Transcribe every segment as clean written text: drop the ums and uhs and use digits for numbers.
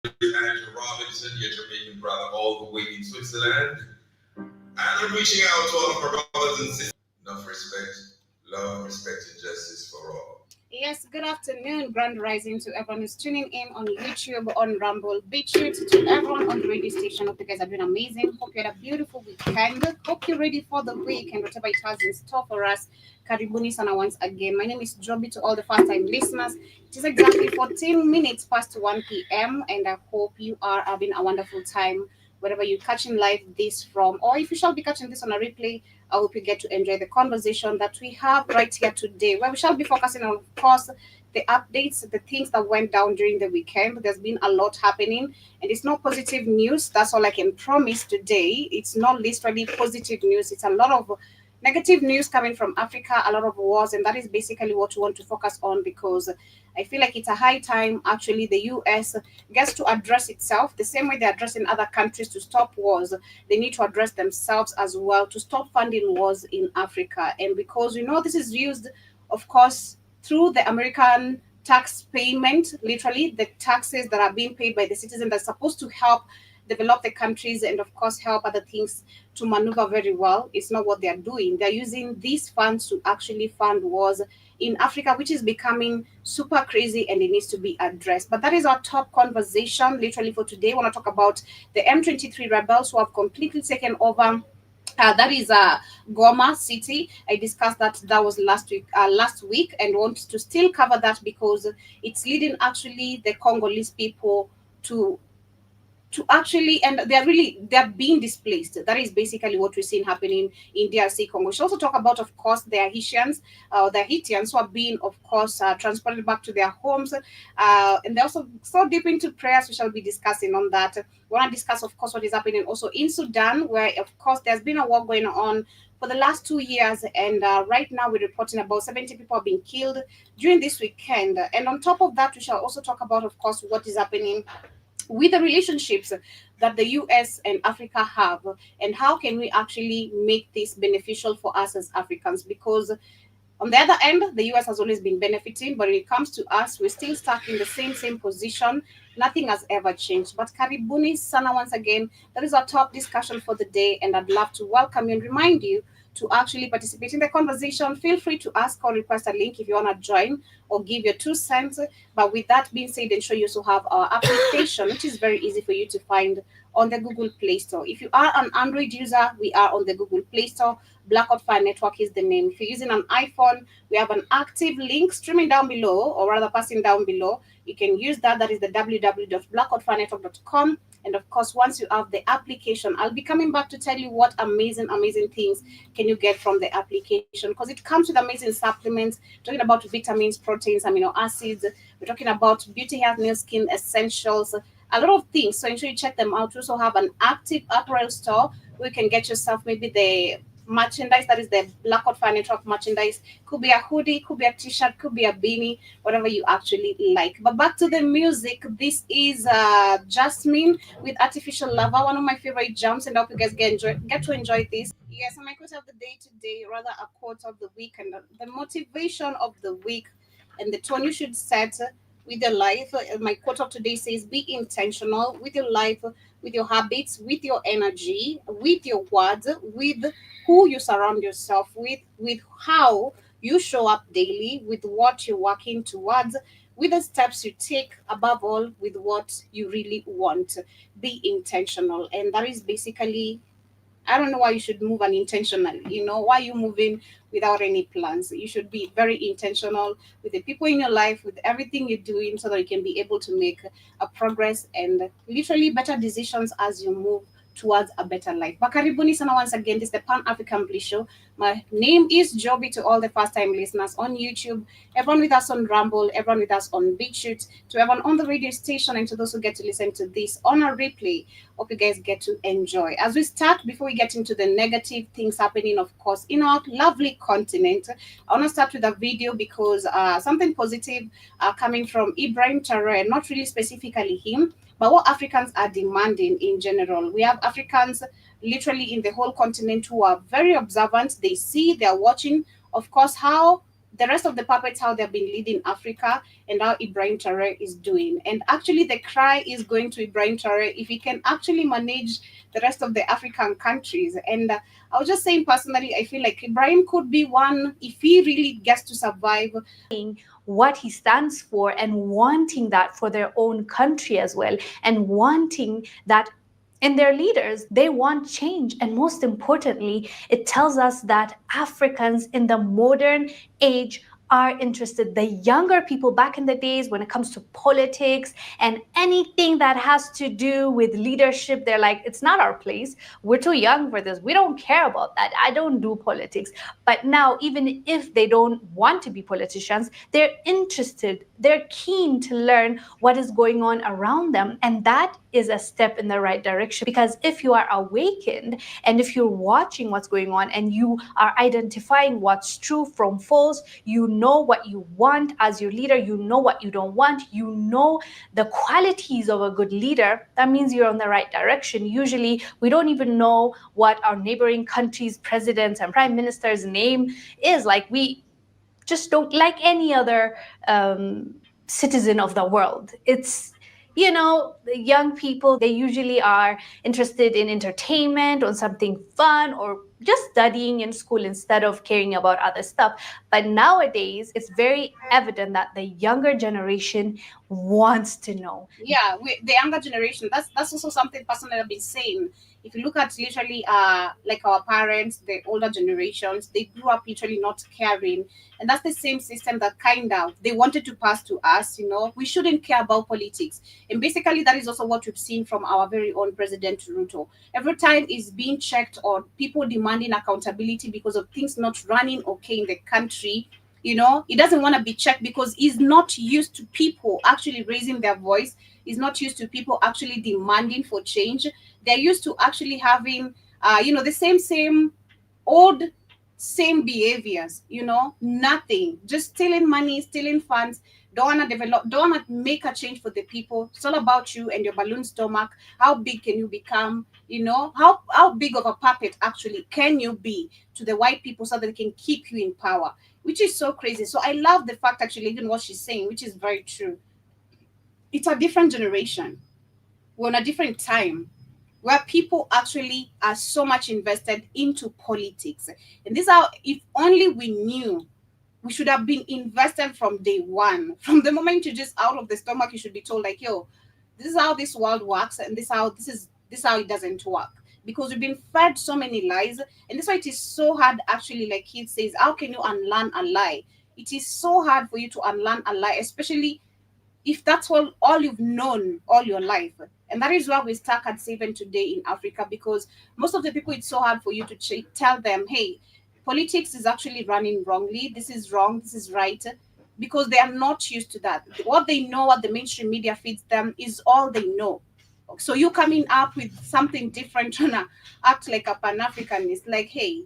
Andrew Robinson, your Jamaican brother, all the way in Switzerland. And I'm reaching out to all of my brothers and sisters. Enough respect, love, respect, and justice for all. Yes, good afternoon, Grand Rising to everyone who's tuning in on YouTube, on Rumble. Big shout to everyone on the radio station. Hope you guys are doing amazing. Hope you had a beautiful weekend. Hope you're ready for the week and whatever it has in store for us. Karibuni sana once again. My name is Joby to all the first time listeners. It is exactly 14 minutes past 1 p.m. and I hope you are having a wonderful time wherever you're catching live this from, or if you shall be catching this on a replay. I hope you get to enjoy the conversation that we have right here today, where we shall be focusing on, of course, the updates, the things that went down during the weekend. There's been a lot happening, and it's not positive news. That's all I can promise today. It's not literally positive news. It's a lot of negative news coming from Africa, a lot of wars, and that is basically what we want to focus on because I feel like it's a high time actually the US gets to address itself the same way they're addressing other countries to stop wars. They need to address themselves as well to stop funding wars in Africa. And because we know this is used, of course, through the American tax payment, literally the taxes that are being paid by the citizen that's supposed to help develop the countries and of course help other things to maneuver very well. It's not what they're doing. They're using these funds to actually fund wars in Africa, which is becoming super crazy and it needs to be addressed. But that is our top conversation literally for today. I want to talk about the M23 rebels who have completely taken over. That is Goma city. I discussed that was last week, and want to still cover that because it's leading actually the Congolese people to actually, and they're being displaced. That is basically what we're seeing happening in DRC Congo. We should also talk about, of course, the Haitians who are being, of course, transported back to their homes, and they're also so deep into prayers. We shall be discussing on that. We want to discuss, of course, what is happening also in Sudan, where, of course, there's been a war going on for the last 2 years, and right now we're reporting about 70 people have been killed during this weekend. And on top of that, we shall also talk about, of course, what is happening with the relationships that the US and Africa have, and how can we actually make this beneficial for us as Africans? Because on the other end, the US has always been benefiting, but when it comes to us, we're still stuck in the same position. Nothing has ever changed. But Karibuni Sana once again, that is our top discussion for the day, and I'd love to welcome you and remind you to actually participate in the conversation. Feel free to ask or request a link if you want to join or give your 2 cents. But with that being said, ensure you also have our application, which is very easy for you to find on the Google Play Store. If you are an Android user, we are on the Google Play Store. Blackout Fire Network is the name. If you're using an iPhone, we have an active link streaming down below, or rather passing down below. You can use that. That is the www.blackoutfirenetwork.com. And of course, once you have the application, I'll be coming back to tell you what amazing things can you get from the application, because it comes with amazing supplements. We're talking about vitamins, proteins, amino acids. We're talking about beauty, health, nail, skin essentials, a lot of things. So ensure you check them out. We also have an active apparel store where you can get yourself maybe the merchandise, that is the Blackout Fire Network merchandise. Could be a hoodie, could be a t-shirt, could be a beanie, whatever you actually like. But back to the music. This is Jasmine with Artificial Lover, one of my favorite jams, and I hope you guys get to enjoy this. Yes, and my quote of the day today, rather a quote of the week, and the motivation of the week, and the tone you should set with your life. My quote of today says, be intentional with your life, with your habits, with your energy, with your words, with who you surround yourself with how you show up daily, with what you're working towards, with the steps you take, above all, with what you really want. Be intentional. And that is basically, I don't know why you should move unintentionally. Why you moving without any plans? You should be very intentional with the people in your life, with everything you're doing, so that you can be able to make a progress and literally better decisions as you move towards a better life. Bakaribuni sana once again. This is the Pan African Bliss Show. My name is Joby to all the first time listeners on YouTube, everyone with us on Rumble, everyone with us on BitChute, to everyone on the radio station, and to those who get to listen to this on a replay. Hope you guys get to enjoy. As we start, before we get into the negative things happening, of course, in our lovely continent, I want to start with a video because something positive coming from Ibrahim Traore, not really specifically him, but what Africans are demanding in general. We have Africans literally in the whole continent who are very observant. They see, they're watching, of course, how the rest of the puppets, how they've been leading Africa, and how Ibrahim Traore is doing. And actually, the cry is going to Ibrahim Traore if he can actually manage the rest of the African countries. And I was just saying personally, I feel like Ibrahim could be one if he really gets to survive. What he stands for and wanting that for their own country as well, and wanting that in their leaders. They want change. And most importantly, it tells us that Africans in the modern age are interested. The younger people back in the days, when it comes to politics and anything that has to do with leadership, they're like, it's not our place. We're too young for this. We don't care about that. I don't do politics. But now, even if they don't want to be politicians, they're interested, they're keen to learn what is going on around them. And that is a step in the right direction, because if you are awakened and if you're watching what's going on and you are identifying what's true from false, you know what you want as your leader, you know what you don't want, you know the qualities of a good leader, that means you're on the right direction. Usually, we don't even know what our neighboring countries' presidents and prime ministers' name is. Like, we just don't, like any other citizen of the world. It's, the young people, they usually are interested in entertainment or something fun, or just studying in school instead of caring about other stuff. But nowadays, it's very evident that the younger generation wants to know. Yeah, the younger generation, that's also something personally I've been saying. If you look at literally like our parents, the older generations, they grew up literally not caring. And that's the same system that kind of they wanted to pass to us. We shouldn't care about politics. And basically that is also what we've seen from our very own President Ruto. Every time is being checked on people demanding accountability because of things not running okay in the country. He doesn't want to be checked because he's not used to people actually raising their voice. He's not used to people actually demanding for change. They're used to actually having the same old same behaviors, nothing, just stealing money, stealing funds. Don't want to develop, don't want to make a change for the people. It's all about you and your balloon stomach. How big can you become? How big of a puppet actually can you be to the white people so that they can keep you in power, which is so crazy. So I love the fact, actually, even what she's saying, which is very true. It's a different generation. We're in a different time where people actually are so much invested into politics. And this is how, if only we knew, we should have been invested from day one. From the moment you just out of the stomach, you should be told like, yo, this is how this world works, and this is how it doesn't work. Because we've been fed so many lies, and that's why it is so hard actually, like he says, how can you unlearn a lie? It is so hard for you to unlearn a lie, especially if that's all you've known all your life. And that is why we're stuck at 7 today in Africa, because most of the people, it's so hard for you to tell them, hey, politics is actually running wrongly, this is wrong, this is right, because they are not used to that. What they know, what the mainstream media feeds them, is all they know. So you coming up with something different, trying to act like a pan-Africanist, like, hey,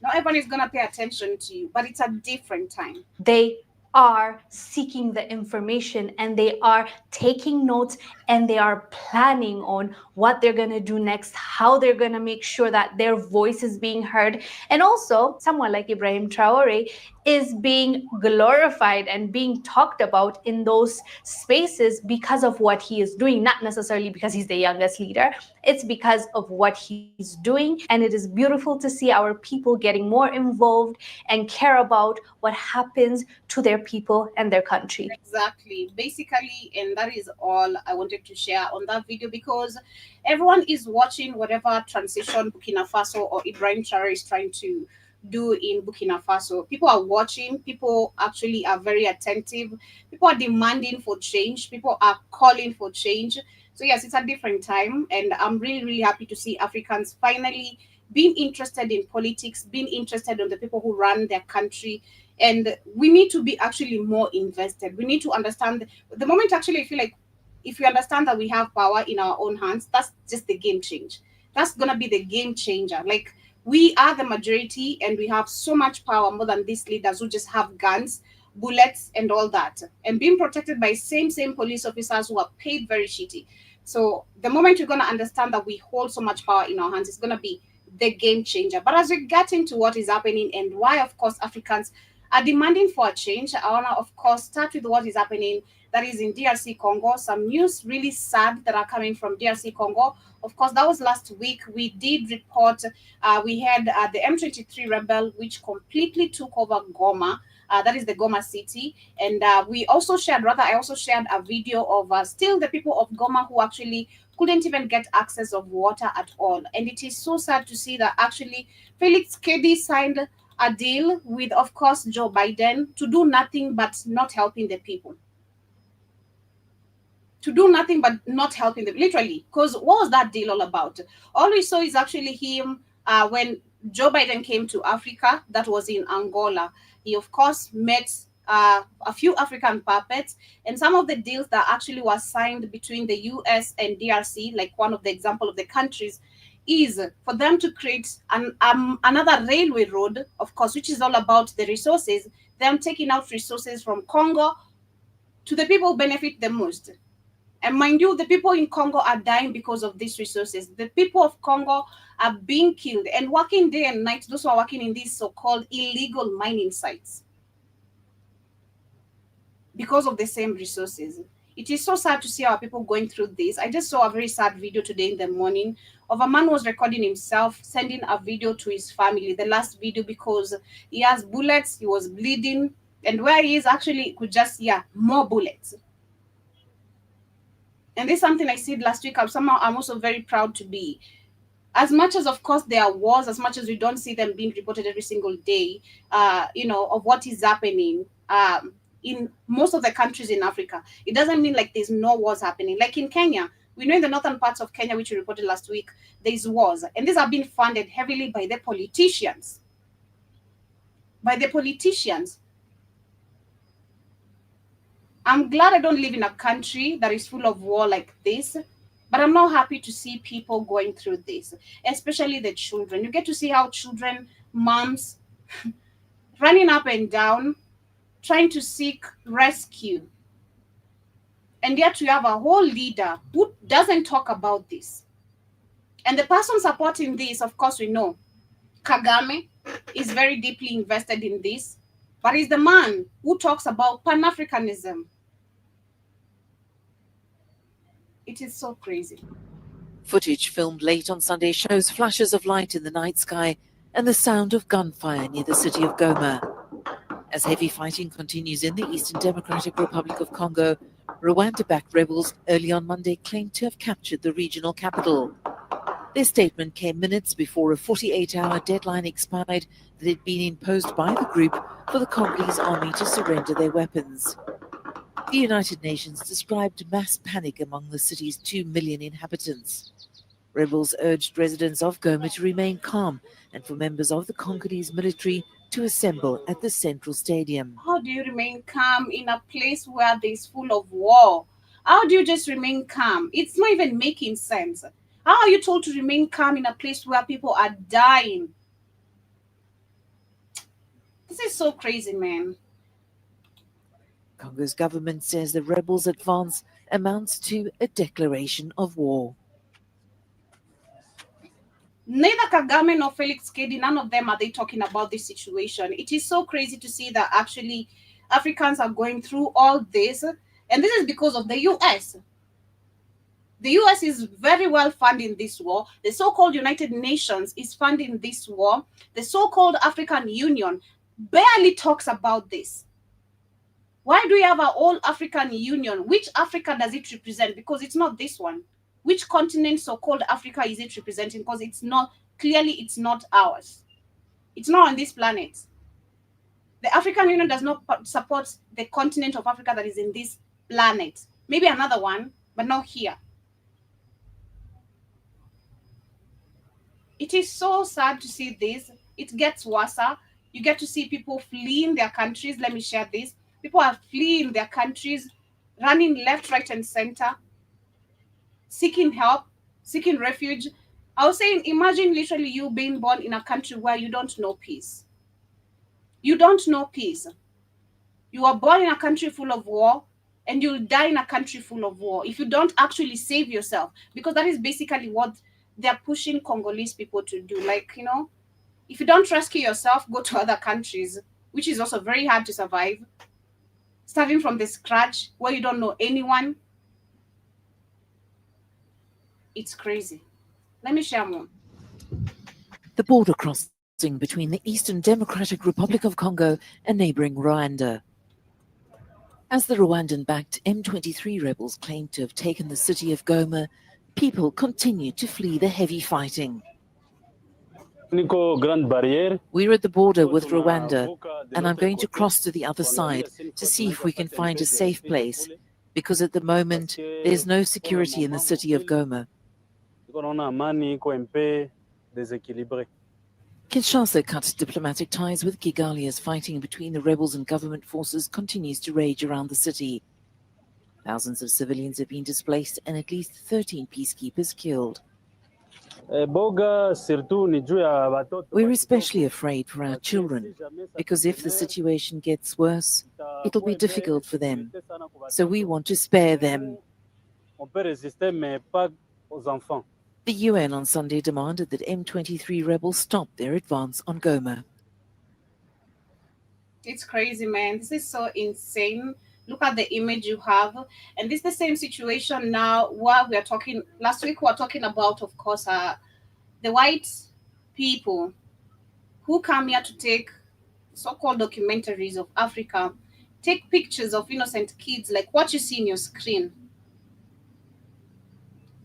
not everyone is going to pay attention to you, but it's a different time. They are seeking the information, and they are taking notes, and they are planning on what they're going to do next, how they're going to make sure that their voice is being heard. And also, someone like Ibrahim Traore is being glorified and being talked about in those spaces because of what he is doing, not necessarily because he's the youngest leader. It's because of what he's doing. And it is beautiful to see our people getting more involved and care about what happens to their people and their country. Exactly. Basically, and that is all I wanted to share on that video, because everyone is watching whatever transition Burkina Faso or Ibrahim Traore is trying to do in Burkina Faso. People are watching, people actually are very attentive, people are demanding for change, people are calling for change. So, yes, it's a different time, and I'm really, really happy to see Africans finally being interested in politics, being interested in the people who run their country. And we need to be actually more invested. We need to understand the moment, actually, I feel like if we understand that we have power in our own hands, that's just the game change. That's gonna be the game changer. Like, we are the majority and we have so much power more than these leaders who just have guns, bullets, and all that, and being protected by same police officers who are paid very shitty. So the moment you're gonna understand that we hold so much power in our hands, it's gonna be the game changer. But as we get into what is happening and why, of course, Africans are demanding for a change. I want to, of course, start with what is happening that is in DRC Congo. Some news really sad that are coming from DRC Congo. Of course, that was last week. We did report, we had the M23 rebel, which completely took over Goma. That is the Goma city. And I also shared a video of still the people of Goma who actually couldn't even get access of water at all. And it is so sad to see that actually Felix Kedi signed a deal with, of course, Joe Biden to do nothing but not helping the people. To do nothing but not helping them, literally. Because what was that deal all about? All we saw is actually him when Joe Biden came to Africa, that was in Angola. He, of course, met a few African puppets, and some of the deals that actually were signed between the US and DRC, like one of the example of the countries, is for them to create another railway road, of course, which is all about the resources, them taking out resources from Congo to the people who benefit the most. And mind you, the people in Congo are dying because of these resources. The people of Congo are being killed and working day and night, those who are working in these so-called illegal mining sites because of the same resources. It is so sad to see our people going through this. I just saw a very sad video today in the morning of a man who was recording himself, sending a video to his family, the last video, because he has bullets, he was bleeding, and where he is actually could just, more bullets. And this is something I said last week. I'm also very proud to be. As much as, of course, there are wars, as much as we don't see them being reported every single day, of what is happening in most of the countries in Africa, it doesn't mean like there's no wars happening. Like in Kenya, we know in the northern parts of Kenya, which we reported last week, there's wars. And these are being funded heavily by the politicians. I'm glad I don't live in a country that is full of war like this, but I'm not happy to see people going through this, especially the children. You get to see how children, moms, running up and down, trying to seek rescue. And yet we have a whole leader who doesn't talk about this. And the person supporting this, of course, we know, Kagame is very deeply invested in this, but he's the man who talks about Pan-Africanism. It is so crazy. Footage filmed late on Sunday shows flashes of light in the night sky and the sound of gunfire near the city of Goma. As heavy fighting continues in the Eastern Democratic Republic of Congo, Rwanda-backed rebels early on Monday claimed to have captured the regional capital. Their statement came minutes before a 48-hour deadline expired that had been imposed by the group for the Congolese army to surrender their weapons. The United Nations described mass panic among the city's 2 million inhabitants. Rebels urged residents of Goma to remain calm and for members of the Congolese military to assemble at the central stadium. How do you remain calm in a place where there's full of war? How do you just remain calm? It's not even making sense. How are you told to remain calm in a place where people are dying? This is so crazy, man. Congo's government says the rebels' advance amounts to a declaration of war. Neither Kagame nor Felix Kedi, none of them are they talking about this situation. It is so crazy to see that actually Africans are going through all this, and this is because of the US. The US is very well funding this war. The so-called United Nations is funding this war. The so-called African Union barely talks about this. Why do we have an all-African Union? Which Africa does it represent? Because it's not this one. Which continent, so-called Africa, is it representing? Because it's not, clearly it's not ours. It's not on this planet. The African Union does not support the continent of Africa that is in this planet. Maybe another one, but not here. It is so sad to see this. It gets worse. You get to see people fleeing their countries. Let me share this. People are fleeing their countries, running left, right, and center, seeking help, seeking refuge. I was saying, imagine literally you being born in a country where you don't know peace. You don't know peace. You are born in a country full of war, and you'll die in a country full of war if you don't actually save yourself, because that is basically what they're pushing Congolese people to do. Like, if you don't rescue yourself, go to other countries. which is also very hard to survive. Starting from the scratch where you don't know anyone. It's crazy. Let me share more. The border crossing between the Eastern Democratic Republic of Congo and neighboring Rwanda. As the Rwandan-backed M23 rebels claim to have taken the city of Goma, people continue to flee the heavy fighting. We're at the border with Rwanda, and I'm going to cross to the other side to see if we can find a safe place, because at the moment there's no security in the city of Goma. Kinshasa cut diplomatic ties with Kigali as fighting between the rebels and government forces continues to rage around the city. Thousands of civilians have been displaced and at least 13 peacekeepers killed. We're especially afraid for our children, because if the situation gets worse, it'll be difficult for them. So we want to spare them. The UN on Sunday demanded that M23 rebels stop their advance on Goma. It's crazy, man. This is so insane. Look at the image you have. And this is the same situation now where we are talking. Last week we were talking about, of course, the white people who come here to take so-called documentaries of Africa, take pictures of innocent kids like what you see in your screen.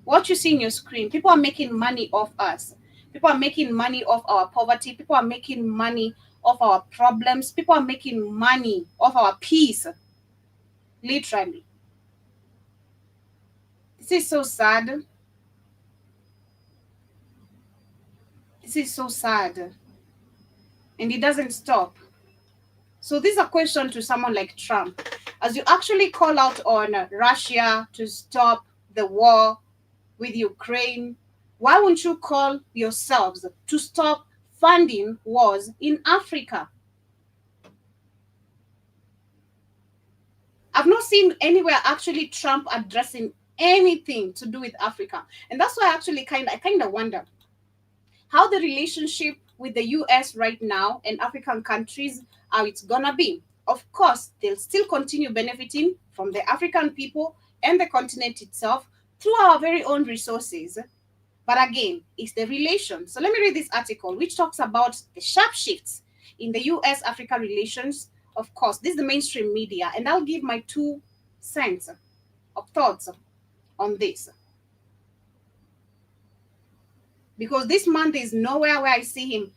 What you see in your screen, people are making money off us. People are making money off our poverty. People are making money off our problems. People are making money off our peace. Literally. This is so sad. This is so sad. And it doesn't stop. So this is a question to someone like Trump. As you actually call out on Russia to stop the war with Ukraine, why won't you call yourselves to stop funding wars in Africa? I've not seen anywhere actually Trump addressing anything to do with Africa. And that's why I kind of wonder how the relationship with the US right now and African countries, how it's gonna be. Of course, they'll still continue benefiting from the African people and the continent itself through our very own resources. But again, it's the relation. So let me read this article, which talks about the sharp shifts in the US-Africa relations. Of course, this is the mainstream media, and I'll give my 2 cents of thoughts on this. Because this man, there's nowhere where I see him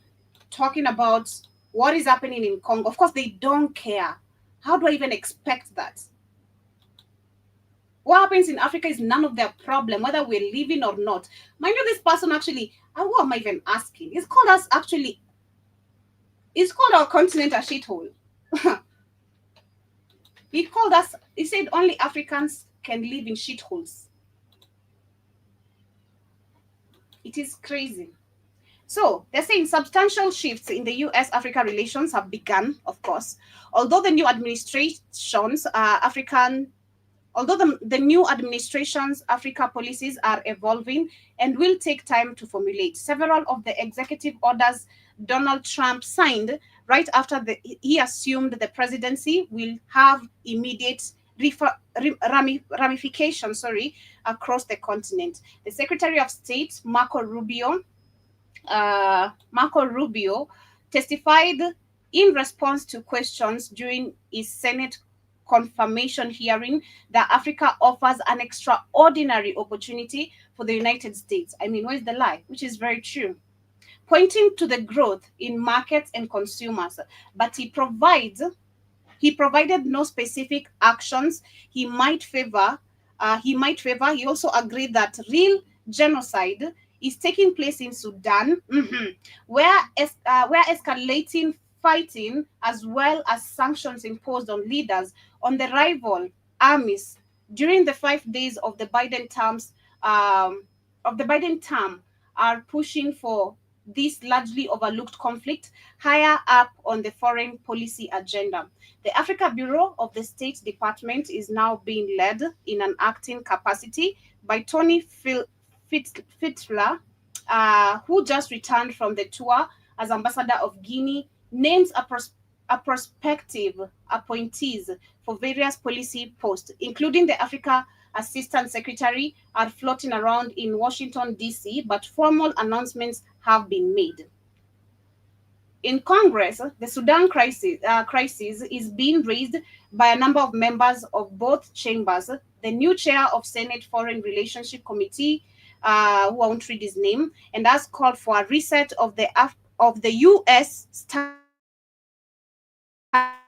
talking about what is happening in Congo. Of course, they don't care. How do I even expect that? What happens in Africa is none of their problem, whether we're living or not. Mind you, this person actually, what am I even asking? It's called our continent a shithole. He said only Africans can live in shitholes. It is crazy. So they're saying substantial shifts in the US-Africa relations have begun, of course, although the new administration's the new administration's Africa policies are evolving and will take time to formulate. Several of the executive orders Donald Trump signed right after he assumed the presidency will have immediate ramifications across the continent. The Secretary of State, Marco Rubio, testified in response to questions during his Senate confirmation hearing that Africa offers an extraordinary opportunity for the United States. I mean, where's the lie? Which is very true. Pointing to the growth in markets and consumers, but he provided no specific actions he might favor. He also agreed that real genocide is taking place in Sudan, where escalating fighting as well as sanctions imposed on leaders on the rival armies during the 5 days of the Biden term are pushing for this largely overlooked conflict higher up on the foreign policy agenda. The Africa Bureau of the State Department is now being led in an acting capacity by Tony Fitzler, who just returned from the tour as ambassador of Guinea, names a a prospective appointees for various policy posts, including the Africa Assistant Secretary, are floating around in Washington, D.C., but formal announcements have been made. In Congress, the Sudan crisis is being raised by a number of members of both chambers. The new chair of Senate Foreign Relationship Committee, who I won't read his name, and has called for a reset of the U.S.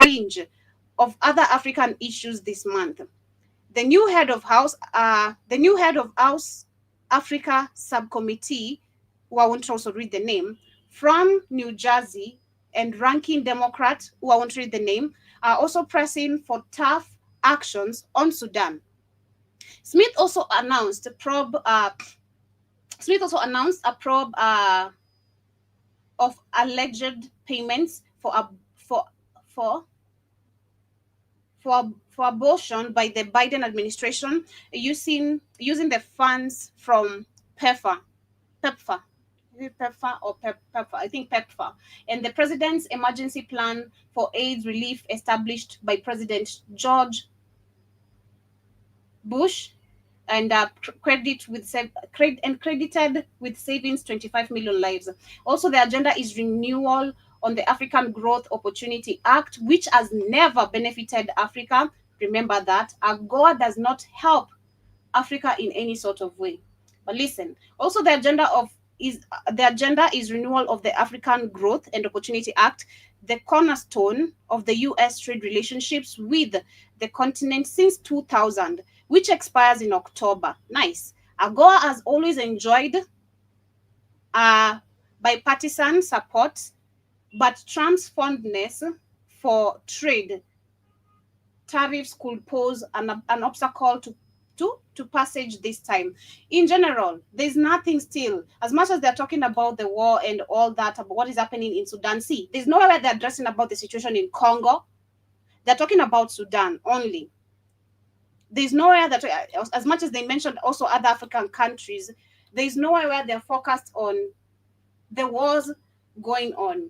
range of other African issues this month. The new head of House Africa Subcommittee, who I won't also read the name, from New Jersey, and ranking Democrat, who I won't read the name, are also pressing for tough actions on Sudan. Smith also announced a probe. Of alleged payments for for for abortion by the Biden administration using the funds from PEPFAR. PEPFAR. Is it PEPFAR or PEPFAR? I think PEPFAR. And the president's emergency plan for AIDS relief established by President George Bush and credited with savings 25 million lives. Also, the agenda is renewal on the African Growth Opportunity Act, which has never benefited Africa. Remember that. AGOA does not help Africa in any sort of way. But listen, also the agenda is renewal of the African Growth and Opportunity Act, the cornerstone of the U.S. trade relationships with the continent since 2000, which expires in October. Nice. AGOA has always enjoyed bipartisan support, but Trump's fondness for trade tariffs could pose an obstacle to passage this time. In general, there's nothing still. As much as they're talking about the war and all that, about what is happening in Sudan, see, there's nowhere where they're addressing about the situation in Congo. They're talking about Sudan only. There's nowhere that, as much as they mentioned also other African countries, there's nowhere where they're focused on the wars going on.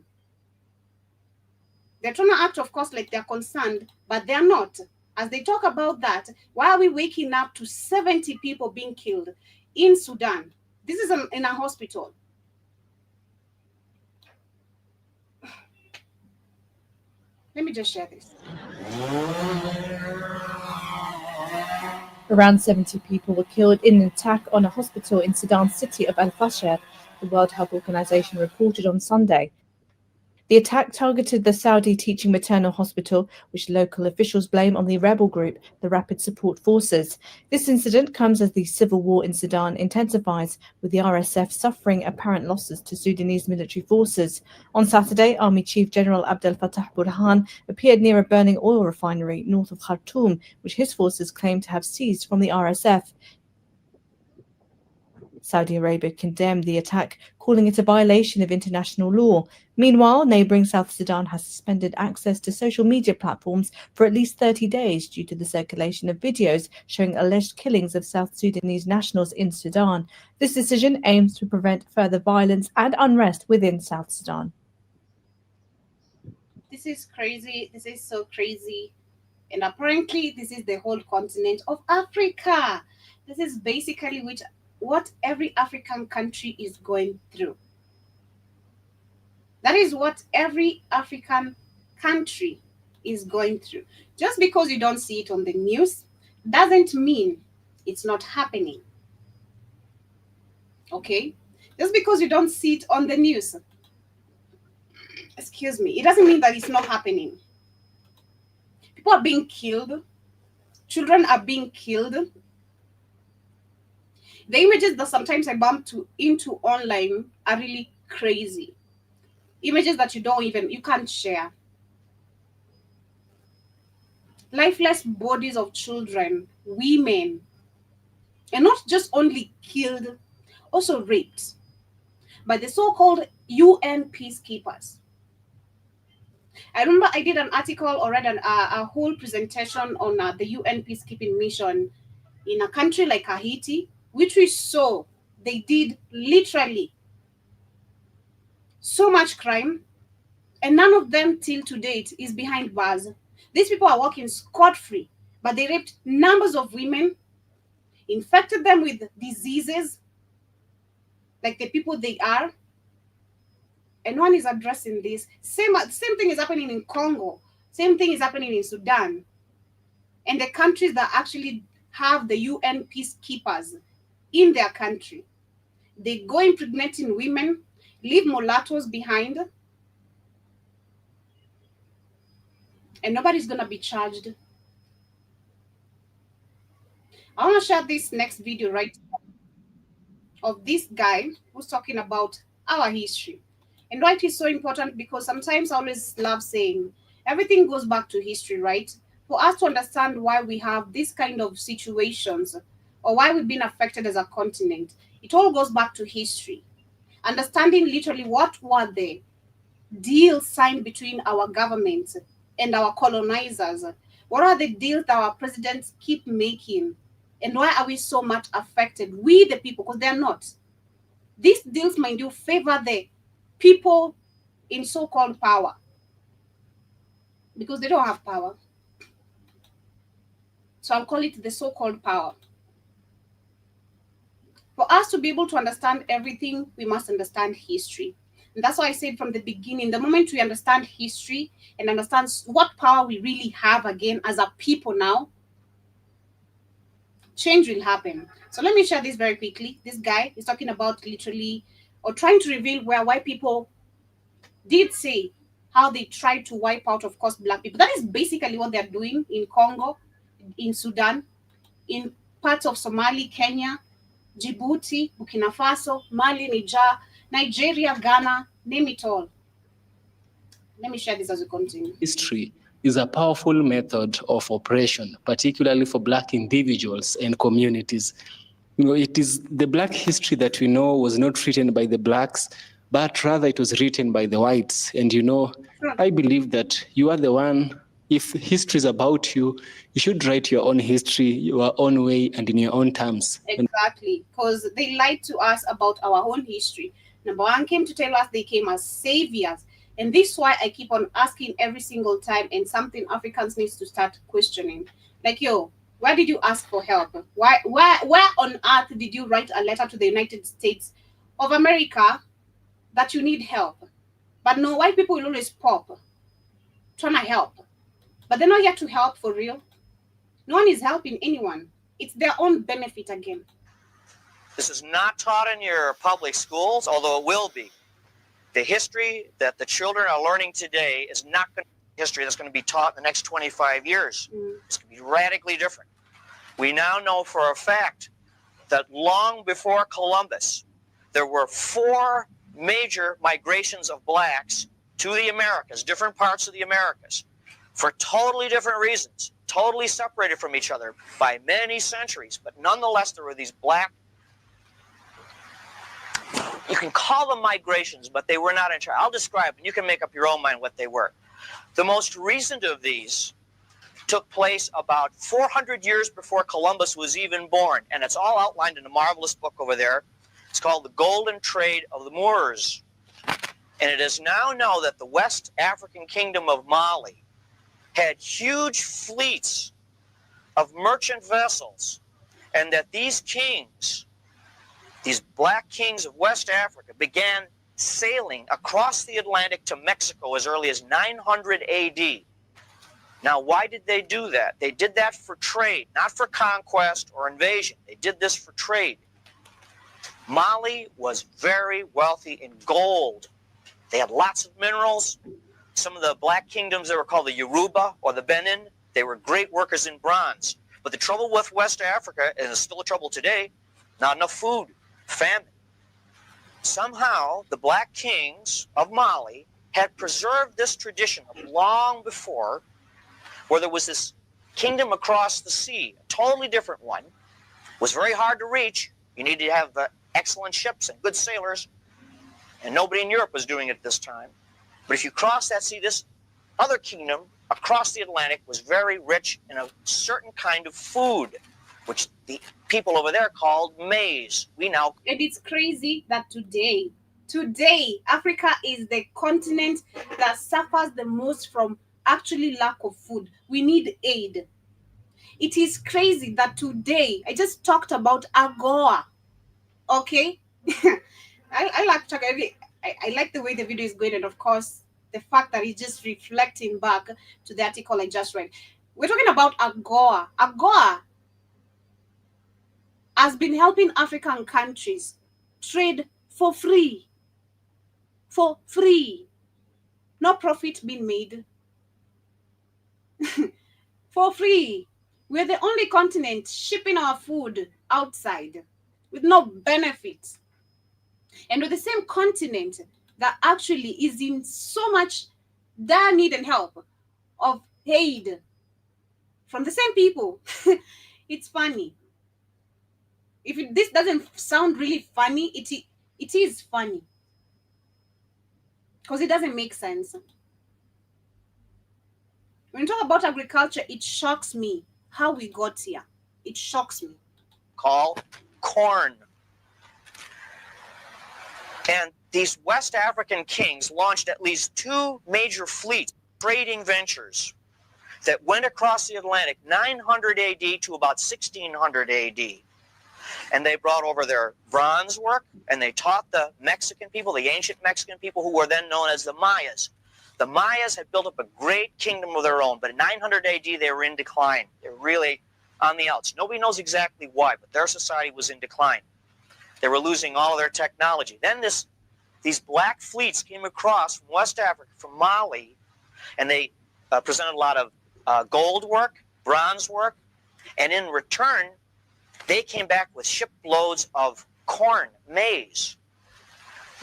They're trying to act, of course, like they're concerned, but they're not. As they talk about that, why are we waking up to 70 people being killed in Sudan? This is in a hospital. Let me just share this. Around 70 people were killed in an attack on a hospital in Sudan's city of Fasher, the World Health Organization reported on Sunday. The attack targeted the Saudi Teaching Maternal Hospital, which local officials blame on the rebel group, the Rapid Support Forces. This incident comes as the civil war in Sudan intensifies, with the RSF suffering apparent losses to Sudanese military forces. On Saturday, Army Chief General Abdel Fattah Burhan appeared near a burning oil refinery north of Khartoum, which his forces claim to have seized from the RSF. Saudi Arabia condemned the attack, calling it a violation of international law. Meanwhile, neighbouring South Sudan has suspended access to social media platforms for at least 30 days due to the circulation of videos showing alleged killings of South Sudanese nationals in Sudan. This decision aims to prevent further violence and unrest within South Sudan. This is crazy. This is so crazy. And apparently, this is the whole continent of Africa. This is basically what every African country is going through. That is what every African country is going through. Just because you don't see it on the news doesn't mean it's not happening. Okay? Just because you don't see it on the news, excuse me, it doesn't mean that it's not happening. People are being killed. Children are being killed. The images that sometimes I bump into online are really crazy. Images that you can't share. Lifeless bodies of children, women, and not just only killed, also raped by the so-called UN peacekeepers. I remember I did an article or read a whole presentation on the UN peacekeeping mission in a country like Haiti, which we saw they did literally so much crime, And none of them till to date is behind bars. These people are walking scot-free, but they raped numbers of women, infected them with diseases like the people they are, and no one is addressing this. Same thing is happening in Congo. Same thing is happening in Sudan. And the countries that actually have the UN peacekeepers in their country, they go impregnating women, leave mulattoes behind, and nobody's gonna be charged. I want to share this next video right of this guy who's talking about our history and why it is so important, because sometimes I always love saying everything goes back to history, right? For us to understand why we have this kind of situations or why we've been affected as a continent, it all goes back to history. Understanding literally what were the deals signed between our governments and our colonizers. What are the deals that our presidents keep making? And why are we so much affected? We, the people, because they're not. These deals, mind you, favor the people in so-called power because they don't have power. So I'll call it the so-called power. For us to be able to understand everything, we must understand history. And that's why I said from the beginning, the moment we understand history and understand what power we really have again as a people now, change will happen. So let me share this very quickly. This guy is talking about literally or trying to reveal where white people did say how they tried to wipe out, of course, black people. That is basically what they're doing in Congo, in Sudan, in parts of Somalia, Kenya, Djibouti, Burkina Faso, Mali, Niger, Nigeria, Ghana, name it all. Let me share this as we continue. History is a powerful method of oppression, particularly for Black individuals and communities. It is the Black history that we know was not written by the Blacks, but rather it was written by the whites. And I believe that you are the one. If history is about you, you should write your own history, your own way, and in your own terms. Exactly, because they lied to us about our own history. Number one came to tell us they came as saviors. And this is why I keep on asking every single time, and something Africans needs to start questioning. Like, where did you ask for help? Where on earth did you write a letter to the United States of America that you need help? But no, white people will always pop, trying to help. But they're not here to help for real. No one is helping anyone. It's their own benefit again. This is not taught in your public schools, although it will be. The history that the children are learning today is not going to be history that's going to be taught in the next 25 years. It's going to be radically different. We now know for a fact that long before Columbus, there were 4 major migrations of blacks to the Americas, different parts of the Americas, for totally different reasons, totally separated from each other by many centuries. But nonetheless, there were these black, you can call them migrations, but they were not in charge. I'll describe, and you can make up your own mind what they were. The most recent of these took place about 400 years before Columbus was even born, and it's all outlined in a marvelous book over there. It's called The Golden Trade of the Moors. And it is now known that the West African Kingdom of Mali had huge fleets of merchant vessels, and that these kings, these black kings of West Africa, began sailing across the Atlantic to Mexico as early as 900 AD. Now, why did they do that? They did that for trade, not for conquest or invasion. They did this for trade. Mali was very wealthy in gold. They had lots of minerals. Some of the black kingdoms that were called the Yoruba or the Benin, they were great workers in bronze. But the trouble with West Africa, and it's still a trouble today, not enough food, famine. Somehow, the black kings of Mali had preserved this tradition of long before, where there was this kingdom across the sea, a totally different one. It was very hard to reach. You needed to have excellent ships and good sailors, and nobody in Europe was doing it at this time. But if you cross that sea, this other kingdom across the Atlantic was very rich in a certain kind of food, which the people over there called maize. And it's crazy that today Today, Africa is the continent that suffers the most from actually lack of food. We need aid. It is crazy that today, I just talked about AGOA, okay? I like the way the video is going, and of course, the fact that it's just reflecting back to the article I just read. We're talking about AGOA. AGOA has been helping African countries trade for free. For free. No profit being made. For free. We're the only continent shipping our food outside with no benefit. And we're the same continent that actually is in so much dire need and help of aid from the same people. It's funny. If this doesn't sound really funny, it is funny. Because it doesn't make sense. When you talk about agriculture, it shocks me how we got here. It shocks me. Called corn. And these West African kings launched at least 2 major fleets, trading ventures, that went across the Atlantic 900 AD to about 1600 AD. And they brought over their bronze work, and they taught the Mexican people, the ancient Mexican people, who were then known as the Mayas. The Mayas had built up a great kingdom of their own, but in 900 AD, they were in decline. They were really on the outs. Nobody knows exactly why, but their society was in decline. They were losing all of their technology. Then these black fleets came across from West Africa, from Mali, and they presented a lot of gold work, bronze work, and in return, they came back with shiploads of corn, maize.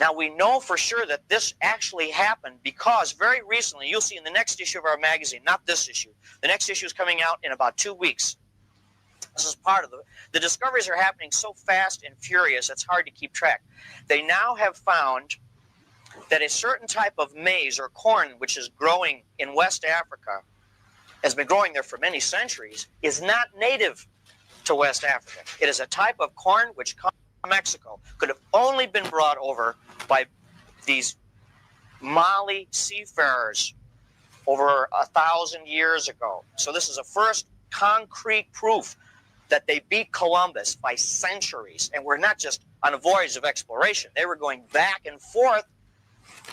Now, we know for sure that this actually happened because very recently, you'll see in the next issue of our magazine, not this issue, the next issue is coming out in about 2 weeks. This is part of the discoveries are happening so fast and furious, it's hard to keep track. They now have found that a certain type of maize or corn, which is growing in West Africa, has been growing there for many centuries, is not native to West Africa. It is a type of corn which comes from Mexico, could have only been brought over by these Mali seafarers over 1,000 years ago. So this is a first concrete proof that they beat Columbus by centuries, and were not just on a voyage of exploration. They were going back and forth,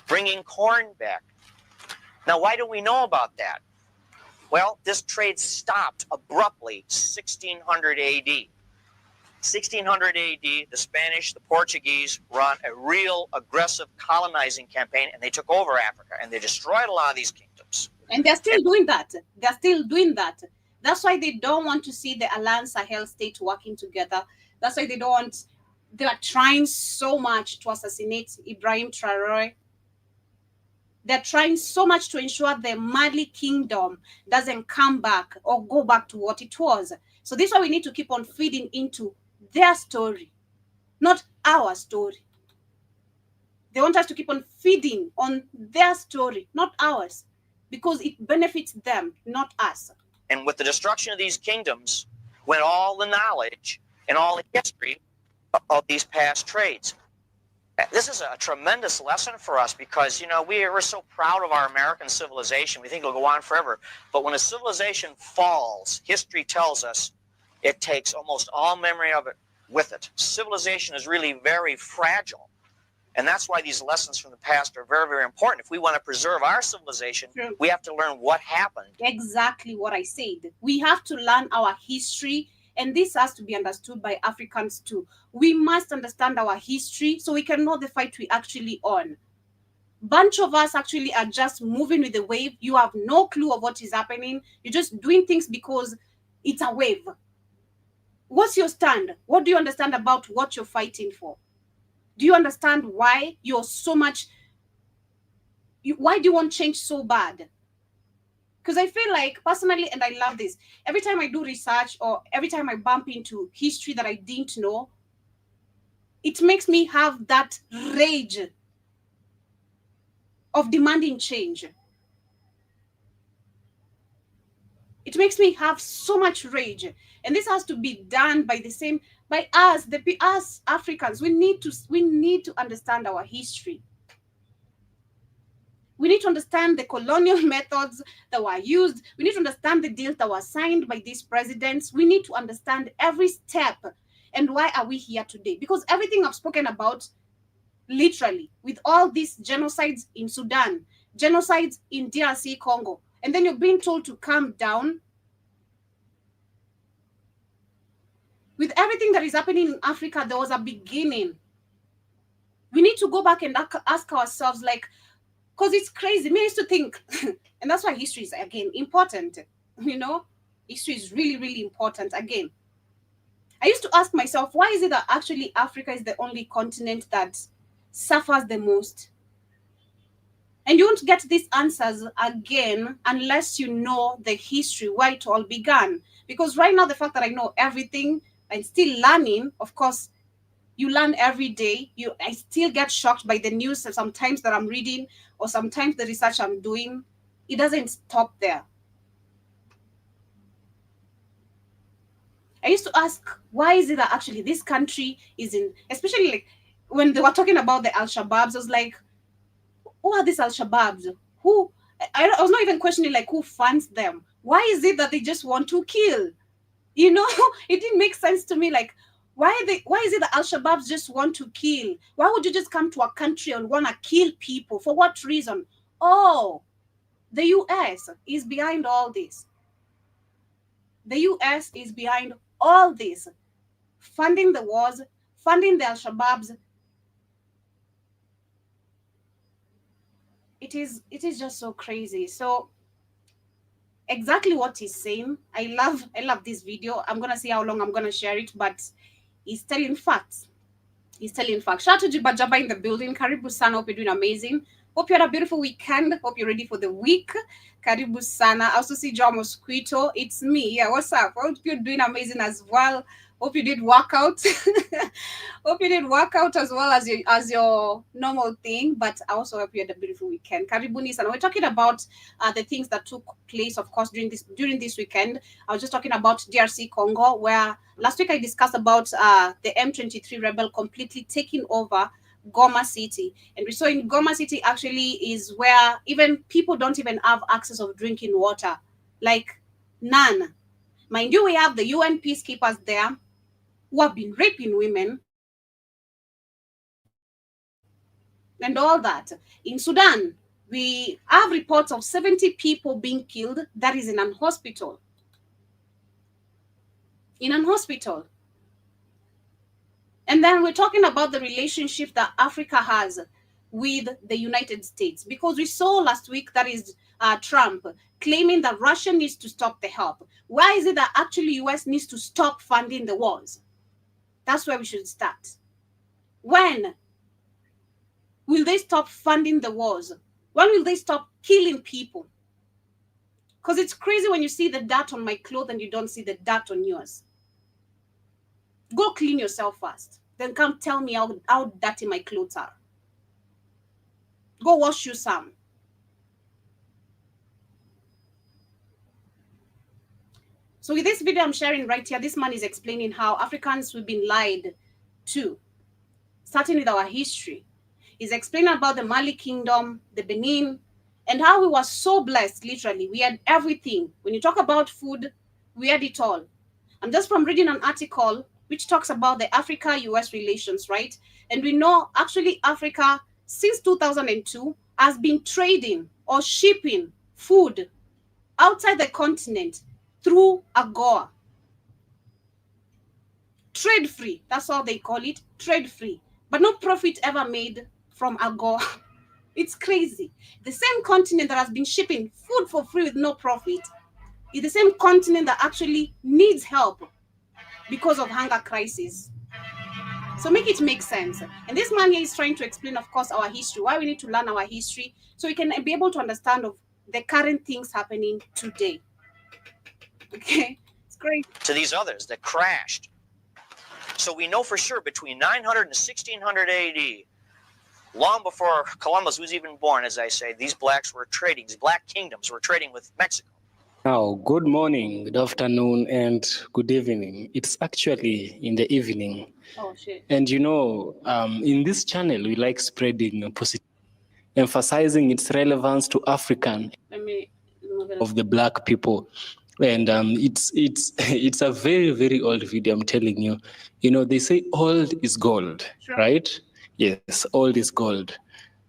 bringing corn back. Now, why do we know about that? Well, this trade stopped abruptly 1600 AD. 1600 AD, the Spanish, the Portuguese were on a real aggressive colonizing campaign, and they took over Africa, and they destroyed a lot of these kingdoms. And they're still doing that. They're still doing that. That's why they don't want to see the Alliance Sahel state working together. That's why they are trying so much to assassinate Ibrahim Traore. They're trying so much to ensure the Mali kingdom doesn't come back or go back to what it was. So this is why we need to keep on feeding into their story, not our story. They want us to keep on feeding on their story, not ours, because it benefits them, not us. And with the destruction of these kingdoms went all the knowledge and all the history of these past trades. This is a tremendous lesson for us because, we're so proud of our American civilization. We think it'll go on forever. But when a civilization falls, history tells us it takes almost all memory of it with it. Civilization is really very fragile. And that's why these lessons from the past are very, very important. If we want to preserve our civilization, we have to learn what happened. Exactly what I said. We have to learn our history, and this has to be understood by Africans too. We must understand our history so we can know the fight we actually on. Bunch of us actually are just moving with the wave. You have no clue of what is happening. You're just doing things because it's a wave. What's your stand? What do you understand about what you're fighting for? Do you understand why you're so much... why do you want change so bad? Because I feel like, personally, and I love this, every time I do research or every time I bump into history that I didn't know, it makes me have that rage of demanding change. It makes me have so much rage. And this has to be done by us, us Africans. We need to understand our history. We need to understand the colonial methods that were used. We need to understand the deals that were signed by these presidents. We need to understand every step. And why are we here today? Because everything I've spoken about, literally, with all these genocides in Sudan, genocides in DRC Congo, and then you're being told to calm down. With everything that is happening in Africa, there was a beginning. We need to go back and ask ourselves, like, because it's crazy. Me, I used to think, and that's why history is, again, important. You know, history is really, really important. Again, I used to ask myself, why is it that actually Africa is the only continent that suffers the most? And you won't get these answers again unless you know the history, where it all began. Because right now, the fact that I know everything and still learning, of course, you learn every day. I still get shocked by the news sometimes that I'm reading, or sometimes the research I'm doing. It doesn't stop there. I used to ask, why is it that actually this country is in, especially like when they were talking about the Al-Shabaabs, I was like, who are these Al-Shabaabs? Who? I was not even questioning like who funds them. Why is it that they just want to kill? You know, it didn't make sense to me. Like, why is it that Al-Shabaabs just want to kill? Why would you just come to a country and want to kill people? For what reason? Oh, the US is behind all this. The US is behind all this, funding the wars, funding the Al-Shabaabs. It is just so crazy. So exactly what he's saying. I love this video. I'm gonna see how long I'm gonna share it, but he's telling facts. He's telling facts. Shout out to Jibajaba in the building. Karibu sana. Hope you're doing amazing. Hope you had a beautiful weekend. Hope you're ready for the week. Karibu sana. I also see Joe Mosquito. It's me. Yeah, what's up? Hope you're doing amazing as well. Hope you did workout. Hope you did workout as well as your normal thing. But I also hope you had a beautiful weekend. Karibuni sana. We're talking about the things that took place, of course, during this weekend. I was just talking about DRC Congo, where last week I discussed about the M23 rebel completely taking over Goma City. And we saw in Goma City actually is where even people don't even have access of drinking water. Like, none. Mind you, we have the UN peacekeepers there who have been raping women and all that. In Sudan, we have reports of 70 people being killed. That is in an hospital. In an hospital. And then we're talking about the relationship that Africa has with the United States. Because we saw last week that is Trump claiming that Russia needs to stop the help. Why is it that actually US needs to stop funding the wars? That's where we should start. When will they stop funding the wars? When will they stop killing people? Because it's crazy when you see the dirt on my clothes and you don't see the dirt on yours. Go clean yourself first. Then come tell me how dirty my clothes are. Go wash you some. So with this video I'm sharing right here, this man is explaining how Africans we've been lied to, starting with our history. He's explaining about the Mali Kingdom, the Benin, and how we were so blessed, literally. We had everything. When you talk about food, we had it all. I'm just from reading an article which talks about the Africa-US relations, right? And we know actually Africa, since 2002, has been trading or shipping food outside the continent through AGOA. Trade-free, that's how they call it, trade-free. But no profit ever made from AGOA. It's crazy. The same continent that has been shipping food for free with no profit is the same continent that actually needs help because of hunger crisis. So make it make sense. And this man here is trying to explain, of course, our history, why we need to learn our history so we can be able to understand of the current things happening today. Okay, it's great. To these others that crashed. So we know for sure between 900 and 1600 AD, long before Columbus was even born, as I say, these blacks were trading, these black kingdoms were trading with Mexico. Now, good morning, good afternoon, and good evening. It's actually in the evening. Oh shit. And in this channel, we like spreading positive, emphasizing its relevance to African Let me move it. of the Black people. And it's it's a very, very old video, I'm telling you. You know, they say old is gold, Sure. right? Yes, old is gold.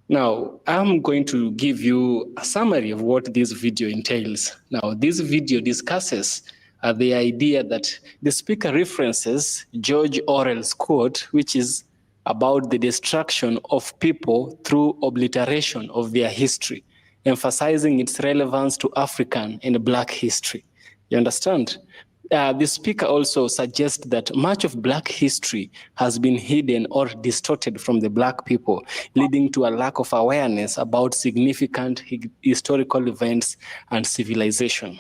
Now, I'm going to give you a summary of what this video entails. Now, this video discusses the idea that the speaker references George Orwell's quote, which is about the destruction of people through obliteration of their history, emphasizing its relevance to African and Black history. You understand? The speaker also suggests that much of Black history has been hidden or distorted from the Black people, leading to a lack of awareness about significant historical events and civilization.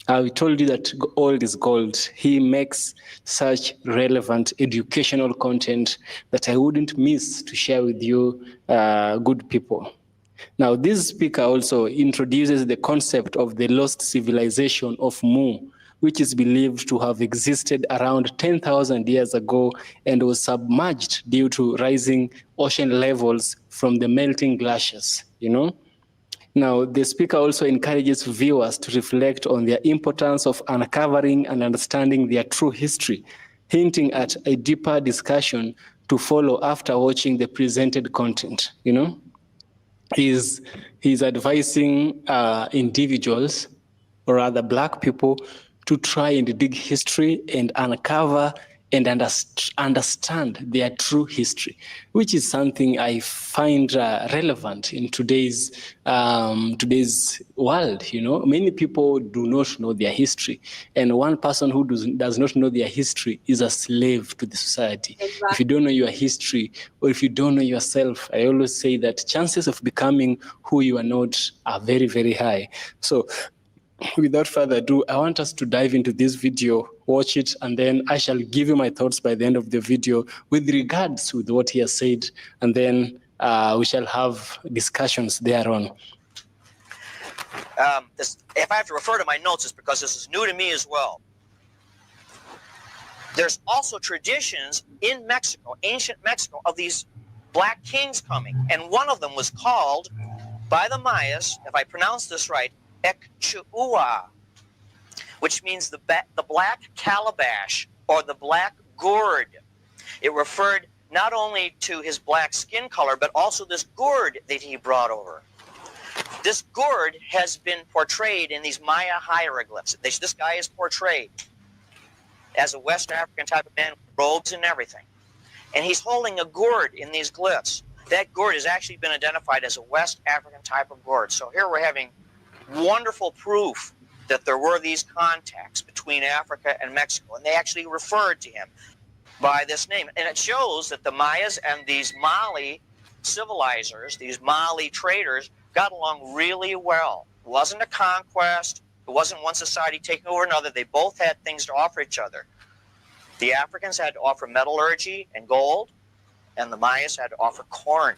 I told you that old is gold. He makes such relevant educational content that I wouldn't miss to share with you, good people. Now, this speaker also introduces the concept of the lost civilization of Mu, which is believed to have existed around 10,000 years ago and was submerged due to rising ocean levels from the melting glaciers, Now, the speaker also encourages viewers to reflect on the importance of uncovering and understanding their true history, hinting at a deeper discussion to follow after watching the presented content, He's advising individuals, or rather Black people, to try and dig history and uncover and understand their true history, which is something I find relevant in today's world. Many people do not know their history, and one person who does not know their history is a slave to the society. Exactly. If you don't know your history, or if you don't know yourself, I always say that chances of becoming who you are not are very, very high. So, without further ado, I want us to dive into this video, watch it, and then I shall give you my thoughts by the end of the video with regards with what he has said, and then we shall have discussions thereon. If I have to refer to my notes, it's because this is new to me as well. There's also traditions in Mexico, ancient Mexico, of these Black kings coming, and one of them was called by the Mayas, if I pronounce this right, Ekchua, which means the black calabash or the black gourd. It referred not only to his black skin color, but also this gourd that he brought over. This gourd has been portrayed in these Maya hieroglyphs. This guy is portrayed as a West African type of man with robes and everything. And he's holding a gourd in these glyphs. That gourd has actually been identified as a West African type of gourd. So here we're having wonderful proof that there were these contacts between Africa and Mexico, and they actually referred to him by this name. And it shows that the Mayas and these Mali civilizers, these Mali traders, got along really well. It wasn't a conquest. It wasn't one society taking over another. They both had things to offer each other. The Africans had to offer metallurgy and gold, and the Mayas had to offer corn.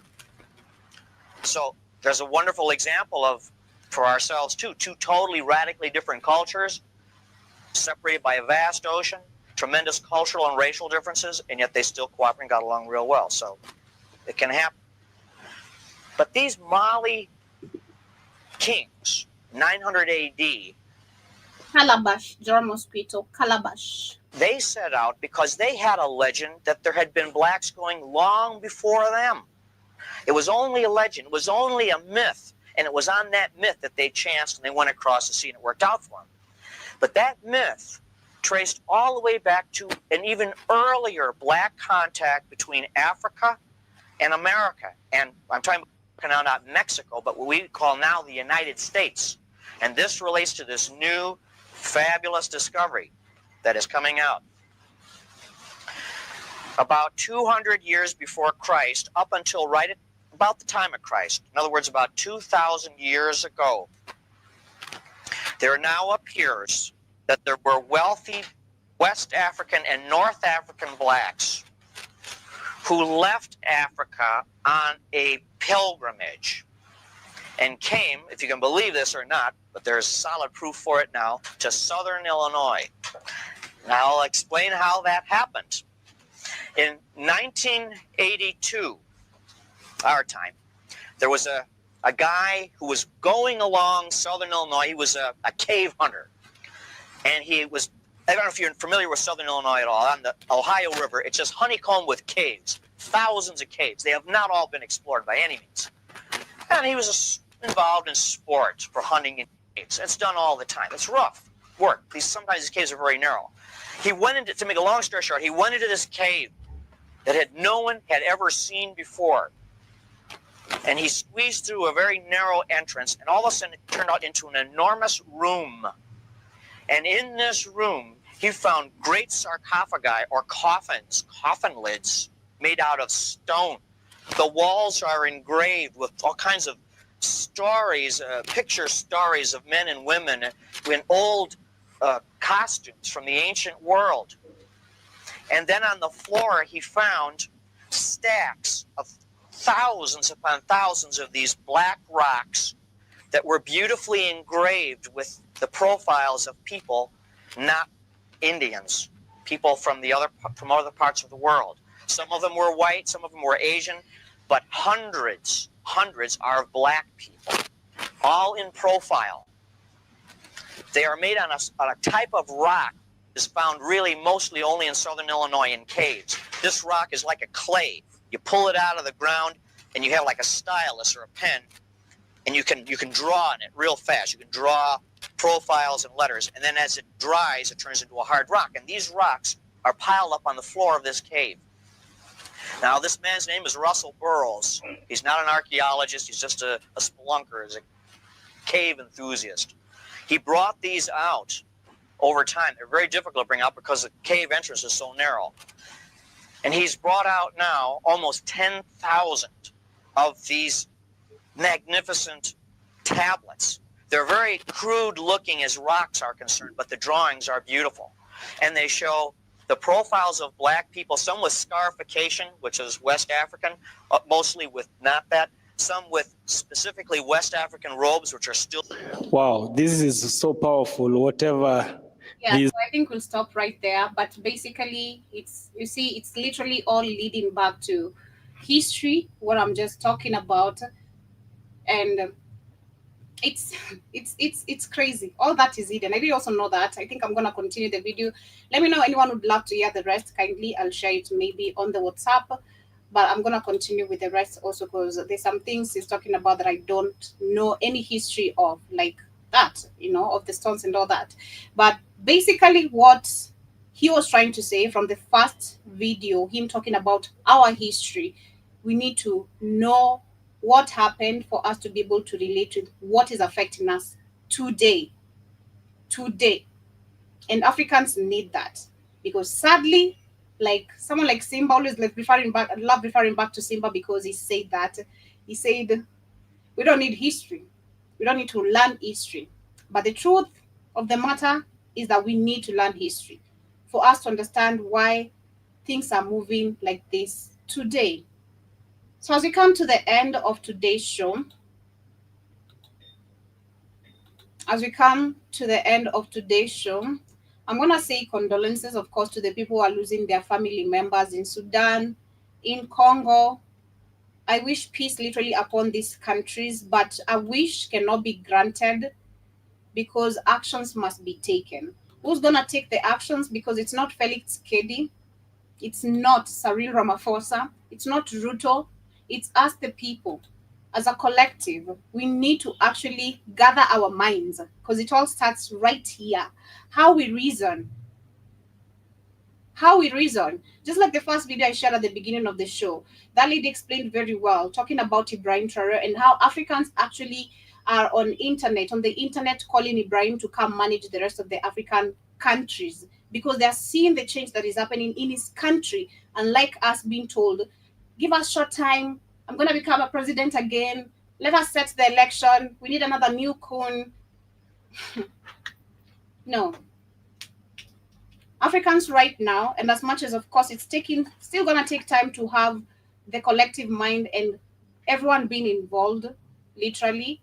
So there's a wonderful example of, for ourselves too, two totally radically different cultures, separated by a vast ocean, tremendous cultural and racial differences, and yet they still cooperated and got along real well. So it can happen. But these Mali kings, 900 AD, Calabash, John Mosquito, Calabash. they set out because they had a legend that there had been blacks going long before them. It was only a legend. It was only a myth. And it was on that myth that they chanced and they went across the sea and it worked out for them. But that myth traced all the way back to an even earlier black contact between Africa and America. And I'm talking about now not Mexico, but what we call now the United States. And this relates to this new fabulous discovery that is coming out. About 200 years before Christ, up until right at about the time of Christ, in other words, about 2,000 years ago, there now appears that there were wealthy West African and North African blacks who left Africa on a pilgrimage. and came, if you can believe this or not, but there's solid proof for it now, to southern Illinois. Now I'll explain how that happened. In 1982, our time, there was a guy who was going along southern Illinois. He was a cave hunter. And he was, I don't know if you're familiar with southern Illinois at all, on the Ohio River. It's just honeycombed with caves, thousands of caves. They have not all been explored by any means. And he was involved in sport for hunting in caves. It's done all the time. It's rough work. Sometimes these caves are very narrow. He went into, to make a long story short, he went into this cave that no one had ever seen before. And he squeezed through a very narrow entrance, and all of a sudden it turned out into an enormous room. And in this room, he found great sarcophagi, or coffins, coffin lids, made out of stone. The walls are engraved with all kinds of stories, picture stories of men and women in old costumes from the ancient world. And then on the floor, he found stacks of thousands upon thousands of these black rocks that were beautifully engraved with the profiles of people, not Indians, people from other parts of the world. Some of them were white, some of them were Asian, but hundreds are of black people, all in profile. They are made on a type of rock that is found really mostly only in southern Illinois in caves. This rock is like a clay. You pull it out of the ground, and you have like a stylus or a pen, and you can draw on it real fast. You can draw profiles and letters, and then as it dries, it turns into a hard rock. And these rocks are piled up on the floor of this cave. Now, this man's name is Russell Burroughs. He's not an archaeologist. He's just a spelunker. He's a cave enthusiast. He brought these out over time. They're very difficult to bring out because the cave entrance is so narrow. And he's brought out now almost 10,000 of these magnificent tablets. They're very crude looking as rocks are concerned, but the drawings are beautiful. And they show the profiles of black people, some with scarification, which is West African, mostly with not that, some with specifically West African robes, which are still... Wow, this is so powerful, whatever. Yeah, so I think we'll stop right there. But basically, it's literally all leading back to history, what I'm just talking about. And it's crazy. All that is hidden. I did also know that. I think I'm gonna continue the video. Let me know anyone would love to hear the rest. Kindly, I'll share it maybe on the WhatsApp. But I'm gonna continue with the rest also because there's some things he's talking about that I don't know any history of, like that, of the stones and all that. But basically, what he was trying to say from the first video, him talking about our history, we need to know what happened for us to be able to relate to what is affecting us today. And Africans need that, because sadly, like someone like Simba always I love referring back to Simba because he said we don't need history, we don't need to learn history. But the truth of the matter is that we need to learn history for us to understand why things are moving like this today. So as we come to the end of today's show, I'm going to say condolences, of course, to the people who are losing their family members in Sudan, in Congo. I wish peace literally upon these countries, but a wish cannot be granted because actions must be taken. Who's going to take the actions? Because it's not Felix Kedi, it's not Cyril Ramaphosa, it's not Ruto, it's us, the people. As a collective, we need to actually gather our minds, because it all starts right here. How we reason. Just like the first video I shared at the beginning of the show, that lady explained very well, talking about Ibrahim Traore and how Africans actually are on the internet calling Ibrahim to come manage the rest of the African countries, because they're seeing the change that is happening in his country, and like us being told, give us short time, I'm going to become a president again, let us set the election, we need another new coon. No. Africans right now, and as much as of course it's still going to take time to have the collective mind and everyone being involved, literally,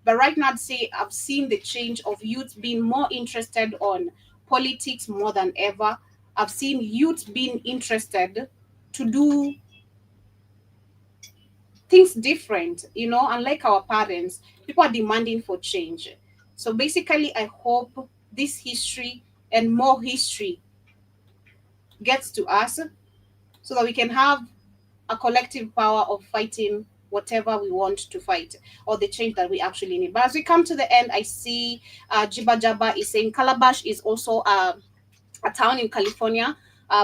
But right now, I'd say I've seen the change of youth being more interested on politics more than ever. I've seen youth being interested to do things different, unlike our parents. People are demanding for change. So basically, I hope this history and more history gets to us so that we can have a collective power of fighting whatever we want to fight or the change that we actually need. But as we come to the end, I see Jiba Jaba is saying Calabash is also a town in California,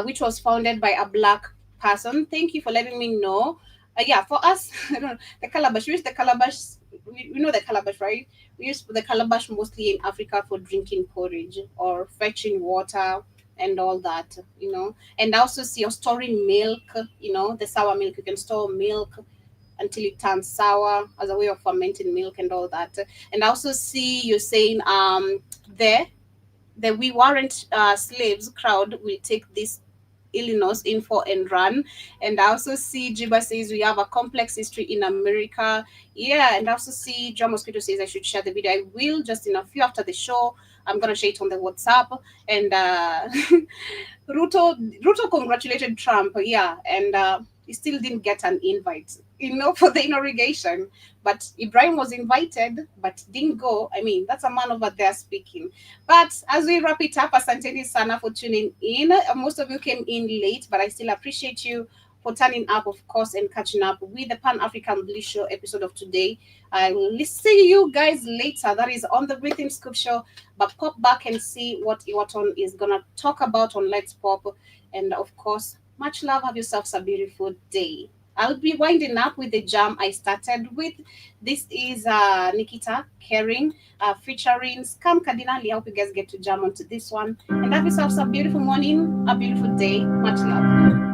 which was founded by a black person. Thank you for letting me know. Yeah, for us, I don't know, the Calabash, we use the Calabash, we know the Calabash, right? We use the Calabash mostly in Africa for drinking porridge or fetching water and all that, And I also see you're storing milk, the sour milk. You can store milk until it turns sour as a way of fermenting milk and all that. And I also see you saying there the we weren't slaves crowd will take this Illinois info and run. And I also see Jiba says we have a complex history in America. Yeah, and I also see John Mosquito says I should share the video. I will just in a few after the show. I'm gonna share it on the WhatsApp. And Ruto congratulated Trump, yeah, and he still didn't get an invite, for the inauguration. But Ibrahim was invited, but didn't go. I mean, that's a man over there speaking. But as we wrap it up, asanteni sana for tuning in. Most of you came in late, but I still appreciate you for turning up, of course, and catching up with the Pan-African Bliss Show episode of today. I will see you guys later. That is on the Breathing Scoop Show. But pop back and see what Iwaton is going to talk about on Let's Pop. And, of course, much love. Have yourselves a beautiful day. I'll be winding up with the jam I started with. This is Nikita Caring featuring Scam Cardinali. I hope you guys get to jam onto this one. And have yourselves a beautiful morning, a beautiful day. Much love.